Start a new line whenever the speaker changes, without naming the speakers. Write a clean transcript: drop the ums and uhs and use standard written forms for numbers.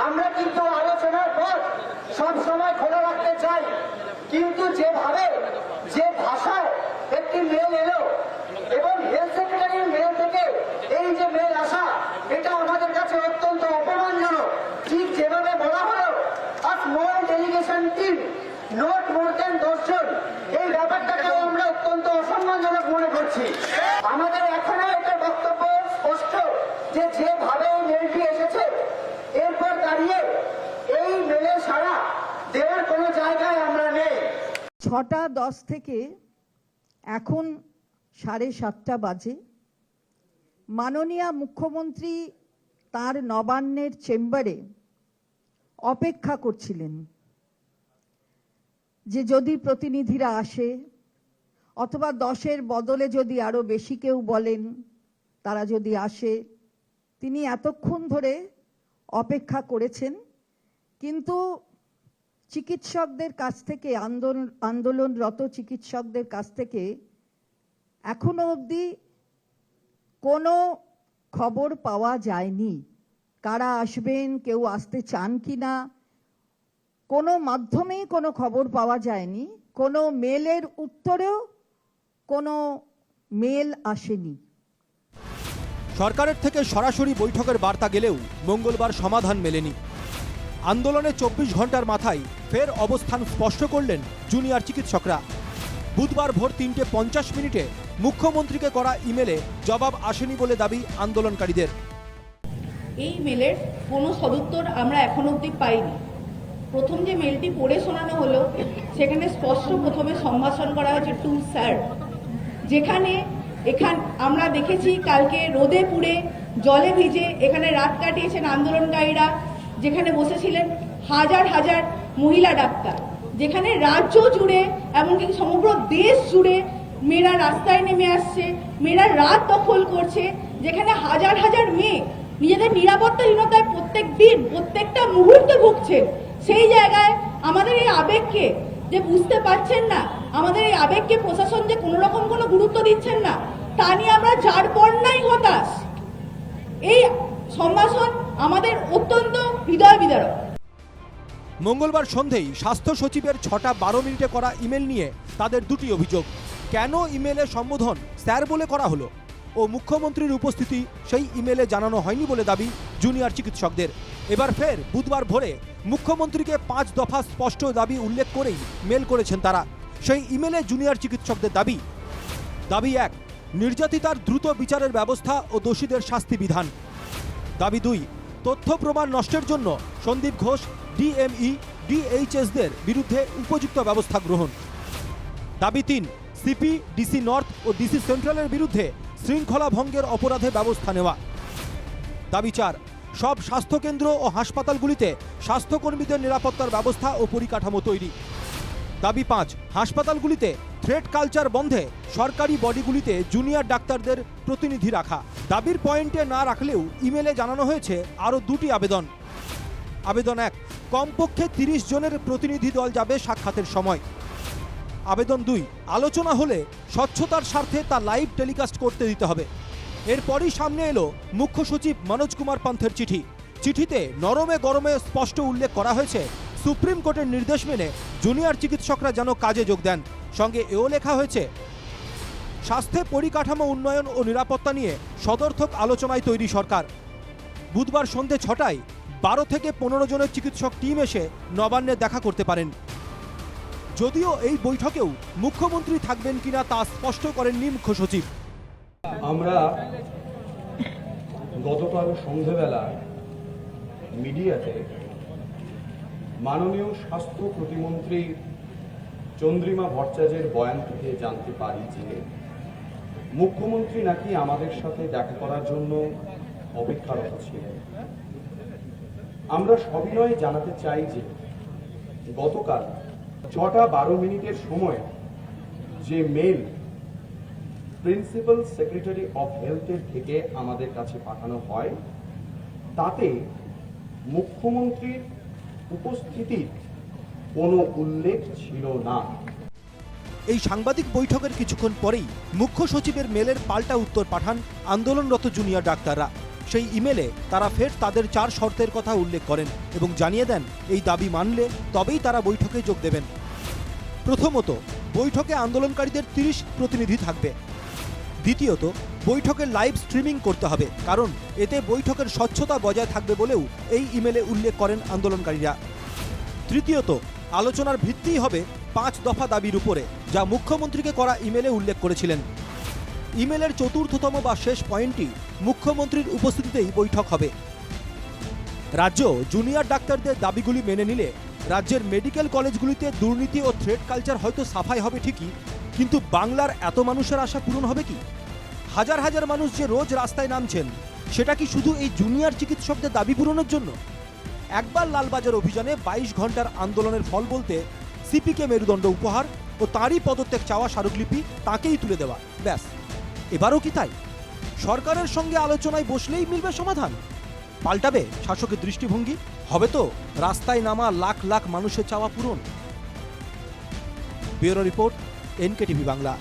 আমরা কিন্তু আলোচনার পর সব সময় খোলা রাখতে চাই, কিন্তু যেভাবে যে ভাষায় একটি মেল এলো এবং হেলথ সেক্রেটারির মেল থেকে এই যে মেল আসা, এটা আমাদের কাছে অত্যন্ত অপমানজনক। ঠিক যেভাবে বলা হলো a small delegation team, not more than 10 জন, এই ব্যাপারটাকেও আমরা অত্যন্ত অসম্মানজনক মনে করছি। আমাদের এখনো একটা বক্তব্য স্পষ্ট যে যেভাবে এই মেলটি এসেছে এরপর দাঁড়িয়ে এই মেলে সাড়া দেওয়ার কোনো জায়গায় আমরা নেই।
6:10 থেকে এখন 7:30 বাজে। মাননীয় মুখ্যমন্ত্রী তার নবান্নের চেম্বারে অপেক্ষা করছিলেন যে যদি প্রতিনিধিরা আসে অথবা 10-এর বদলে যদি আরো বেশি কেউ বলেন তারা যদি আসে। তিনি এতক্ষণ ধরে অপেক্ষা করেছেন, কিন্তু চিকিৎসকদের কাছ থেকে আন্দোলনরত চিকিৎসকদের কাছ থেকে এখনো অবধি কোনো খবর পাওয়া যায়নি। কারা আসবেন, কেউ আসতে চান কিনা, কোনো মাধ্যমেই কোনো খবর পাওয়া যায়নি। কোনো মেলের উত্তরেও কোনো মেল আসেনি।
সরকারের থেকে সরাসরি বৈঠকের বার্তা গেলেও মঙ্গলবার সমাধান মেলেনি। আন্দোলনে 24 ঘন্টার মাথায় ফের অবস্থান স্পষ্ট করলেন জুনিয়র চিকিৎসকরা। বুধবার ভোর 3:50 মুখ্যমন্ত্রীকে করা ইমেলে জবাব আসেনি বলে দাবি আন্দোলনকারীদের।
এই মেলের কোনো সদুত্তর আমরা এখন অবধি পাইনি। প্রথম যে মেলটি পড়ে শোনানো হলো সেখানে স্পষ্ট প্রথমে সম্ভাষণ করা হয়েছে টু স্যার, যেখানে আমরা দেখেছি কালকে রোদে পুড়ে জলে ভিজে এখানে রাত কাটিয়েছেন আন্দোলনকারীরা, যেখানে বসেছিলেন হাজার হাজার মহিলা ডাক্তার, যেখানে রাজ্য জুড়ে এমনকি সমগ্র দেশ জুড়ে মেয়েরা রাস্তায় নেমে আসছে, মেয়েরা রাত দখল করছে, যেখানে হাজার হাজার মেয়ে নিজেদের নিরাপত্তাহীনতায় প্রত্যেক দিন প্রত্যেকটা মুহূর্তে ভুগছেন। সেই জায়গায় আমাদের এই আবেগকে যে বুঝতে পারছেন না, আমাদের এই আবেগকে প্রশাসন যে কোনো রকম কোনো গুরুত্ব দিচ্ছেন না, তা নিয়ে আমরা যার পর নাই হতাশ। এই সম্ভাষণ আমাদের অত্যন্ত হৃদয় বিদারক।
মঙ্গলবার সন্ধেই স্বাস্থ্য সচিবের 6:12 করা ইমেল নিয়ে তাদের দুটি অভিযোগ। কেন ইমেলে সম্বোধন স্যার বলে করা হলো ও মুখ্যমন্ত্রীর উপস্থিতি সেই ইমেলে জানানো হয়নি বলে দাবি জুনিয়র চিকিৎসকদের। এবার ফের বুধবার ভোরে মুখ্যমন্ত্রীকে 5 দফা স্পষ্ট দাবি উল্লেখ করেই মেল করেছেন তারা। সেই ইমেলে জুনিয়র চিকিৎসকদের দাবি 1, নির্যাতিতার দ্রুত বিচারের ব্যবস্থা ও দোষীদের শাস্তি বিধান। দাবি 2, তথ্য প্রমাণ নষ্টের জন্য সন্দীপ ঘোষ, ডিএমই, ডিএইচএসদের বিরুদ্ধে উপযুক্ত ব্যবস্থা গ্রহণ। দাবি 3, সিপি, ডিসি নর্থ ও ডিসি সেন্ট্রালের বিরুদ্ধে শৃঙ্খলা ভঙ্গের অপরাধে ব্যবস্থা নেওয়া। দাবি 4, সব স্বাস্থ্যকেন্দ্র ও হাসপাতালগুলিতে স্বাস্থ্যকর্মীদের নিরাপত্তার ব্যবস্থা ও পরিকাঠামো তৈরি। দাবি 5, হাসপাতালগুলিতে থ্রেট কালচার বন্ধে সরকারি বডিগুলিতে জুনিয়র ডাক্তারদের প্রতিনিধি রাখা। দাবির পয়েন্টে না রাখলেও ইমেলে জানানো হয়েছে আরও 2টি আবেদন। আবেদন 1, কমপক্ষে 30 জনের প্রতিনিধি দল যাবে সাক্ষাতের সময়। আবেদন 2, আলোচনা হলে স্বচ্ছতার স্বার্থে তা লাইভ টেলিকাস্ট করতে দিতে হবে। এরপরই সামনে এলো মুখ্য সচিব মনোজ কুমার পান্থের চিঠি। চিঠিতে নরমে গরমে স্পষ্ট উল্লেখ করা হয়েছে সুপ্রিম কোর্টের নির্দেশ মেনে জুনিয়র চিকিৎসকরা যেন কাজে যোগ দেন। সঙ্গে এও লেখা হয়েছে স্বাস্থ্যে পরিকাঠামো উন্নয়ন ও নিরাপত্তা নিয়ে সদর্থক আলোচনায় তৈরি সরকার। বুধবার সন্ধে 6টায় 12 থেকে 15 জনের চিকিৎসক টিম এসে নবান্নে দেখা করতে পারেন। যদিও এই বৈঠকেও মুখ্যমন্ত্রী থাকবেন কিনা তা স্পষ্ট করেননি মুখ্য সচিব।
আমরা গতকাল সন্ধেবেলা মিডিয়াতে মাননীয় স্বাস্থ্য প্রতিমন্ত্রী চন্দ্রিমা ভট্টাচার্যের বয়ান থেকে জানতে পারি যে মুখ্যমন্ত্রী নাকি আমাদের সাথে দেখা করার জন্য অপেক্ষারত ছিলেন। আমরা সবিনয়ে জানাতে চাই যে গতকাল 6:12 সময় যে মেল প্রিন্সিপাল সেক্রেটারি অফ হেলথের থেকে আমাদের কাছে পাঠানো হয় তাতে মুখ্যমন্ত্রীর উপস্থিতির কোনো উল্লেখ ছিল না।
এই সাংবাদিক বৈঠকের কিছুক্ষণ পরেই মুখ্য সচিবের মেলের পাল্টা উত্তর পাঠান আন্দোলনরত জুনিয়র ডাক্তাররা। সেই ইমেলে তারা ফের তাদের 4 শর্তের কথা উল্লেখ করেন এবং জানিয়ে দেন এই দাবি মানলে তবেই তারা বৈঠকে যোগ দেবেন। প্রথমত, বৈঠকে আন্দোলনকারীদের 30 প্রতিনিধি থাকবে। দ্বিতীয়ত, বৈঠকের লাইভ স্ট্রিমিং করতে হবে, কারণ এতে বৈঠকের স্বচ্ছতা বজায় থাকবে বলেও এই ইমেলে উল্লেখ করেন আন্দোলনকারীরা। তৃতীয়ত, আলোচনার ভিত্তিই হবে 5 দফা দাবির উপরে, যা মুখ্যমন্ত্রীকে করা ইমেলে উল্লেখ করেছিলেন। ইমেলের চতুর্থতম বা শেষ পয়েন্টটি মুখ্যমন্ত্রীর উপস্থিতিতেই বৈঠক হবে। রাজ্য জুনিয়র ডাক্তারদের দাবিগুলি মেনে নিলে রাজ্যের মেডিকেল কলেজগুলিতে দুর্নীতি ও থ্রেড কালচার হয়তো সাফাই হবে ঠিকই, কিন্তু বাংলার এত মানুষের আশা পূরণ হবে কি? হাজার হাজার মানুষ যে রোজ রাস্তায় নামছেন, সেটা কি শুধু এই জুনিয়র চিকিৎসকদের দাবি পূরণের জন্য? একবার লালবাজার অভিযানে 22 ঘন্টার আন্দোলনের ফল বলতে সিপিকে মেরুদণ্ড উপহার ও তাঁরই পদত্যাগ চাওয়া স্মারকলিপি তাকেই তুলে দেওয়া, ব্যাস। এবারও কি তাই? সরকারের সঙ্গে আলোচনায় বসলেই মিলবে সমাধান? পাল্টাবে শাসকের দৃষ্টিভঙ্গি? হবে তো রাস্তায় নামা লাখ লাখ মানুষের চাওয়া পূরণ? Bureau report, NKTV Bangla.